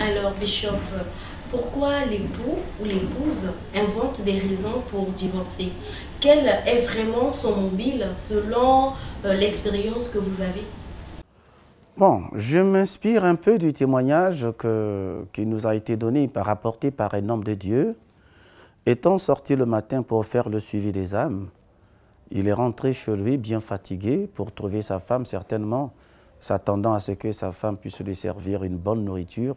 Alors, Bishop, pourquoi l'époux ou l'épouse invente des raisons pour divorcer? Quel est vraiment son mobile selon l'expérience que vous avez? Bon, je m'inspire un peu du témoignage qui nous a été donné, rapporté par un homme de Dieu. Étant sorti le matin pour faire le suivi des âmes, il est rentré chez lui bien fatigué pour trouver sa femme, certainement s'attendant à ce que sa femme puisse lui servir une bonne nourriture.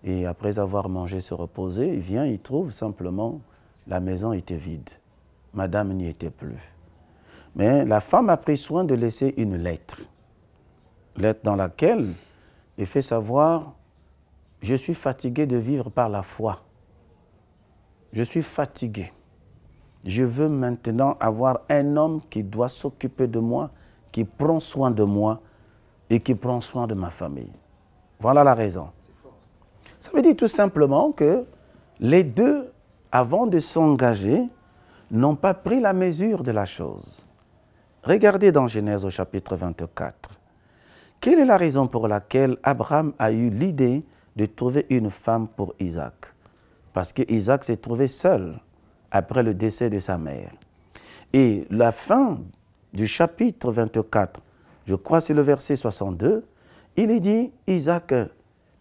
Et après avoir mangé, se reposer, il vient, il trouve simplement la maison était vide. Madame n'y était plus. Mais la femme a pris soin de laisser une lettre. Lettre dans laquelle il fait savoir, je suis fatigué de vivre par la foi. Je suis fatigué. Je veux maintenant avoir un homme qui doit s'occuper de moi, qui prend soin de moi et qui prend soin de ma famille. Voilà la raison. Ça veut dire tout simplement que les deux, avant de s'engager, n'ont pas pris la mesure de la chose. Regardez dans Genèse au chapitre 24. Quelle est la raison pour laquelle Abraham a eu l'idée de trouver une femme pour Isaac? Parce que Isaac s'est trouvé seul après le décès de sa mère. Et la fin du chapitre 24, je crois c'est le verset 62, il est dit, Isaac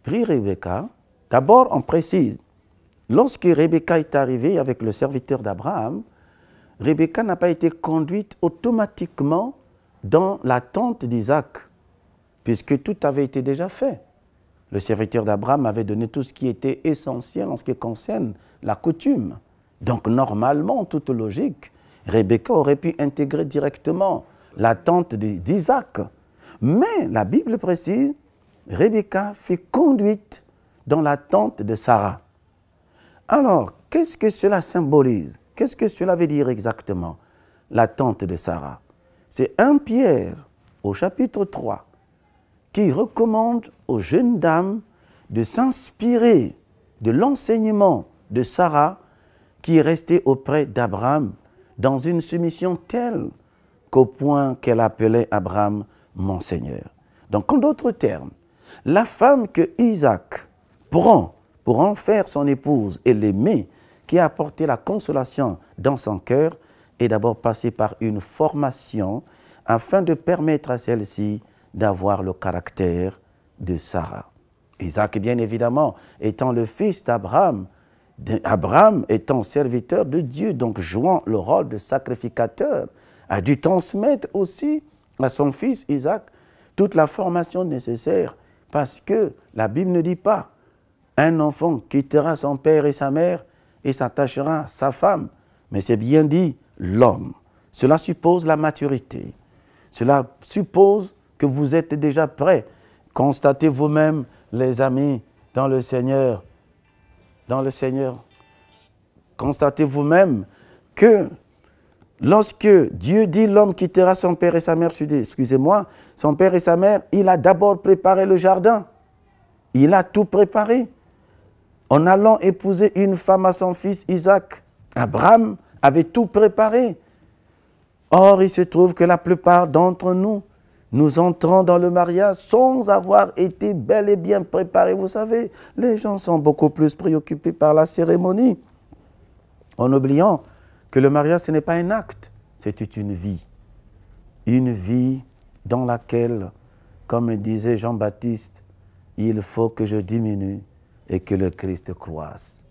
prit Rebecca. D'abord, on précise, lorsque Rebecca est arrivée avec le serviteur d'Abraham, Rebecca n'a pas été conduite automatiquement dans la tente d'Isaac, puisque tout avait été déjà fait. Le serviteur d'Abraham avait donné tout ce qui était essentiel en ce qui concerne la coutume. Donc normalement, toute logique, Rebecca aurait pu intégrer directement la tente d'Isaac. Mais la Bible précise, Rebecca fut conduite dans la tente de Sarah. Alors, qu'est-ce que cela symbolise? Qu'est-ce que cela veut dire exactement, la tente de Sarah? C'est 1 Pierre, au chapitre 3, qui recommande aux jeunes dames de s'inspirer de l'enseignement de Sarah qui est restée auprès d'Abraham dans une soumission telle qu'au point qu'elle appelait Abraham mon Seigneur. Donc en d'autres termes, la femme que Isaac prend pour en faire son épouse et l'aimer, qui a apporté la consolation dans son cœur, est d'abord passée par une formation afin de permettre à celle-ci d'avoir le caractère de Sarah. Isaac, bien évidemment, étant le fils d'Abraham, Abraham étant serviteur de Dieu, donc jouant le rôle de sacrificateur, a dû transmettre aussi à son fils Isaac toute la formation nécessaire, parce que la Bible ne dit pas un enfant quittera son père et sa mère et s'attachera à sa femme, mais c'est bien dit l'homme. Cela suppose la maturité. Cela suppose que vous êtes déjà prêts. Constatez vous-même, les amis, dans le Seigneur. Constatez vous-même que lorsque Dieu dit l'homme quittera son père et sa mère, excusez-moi, son père et sa mère, il a d'abord préparé le jardin. Il a tout préparé. En allant épouser une femme à son fils Isaac, Abraham avait tout préparé. Or, il se trouve que la plupart d'entre nous, nous entrons dans le mariage sans avoir été bel et bien préparés. Vous savez, les gens sont beaucoup plus préoccupés par la cérémonie, en oubliant que le mariage, ce n'est pas un acte, c'est une vie. Une vie dans laquelle, comme disait Jean-Baptiste, il faut que je diminue et que le Christ croisse.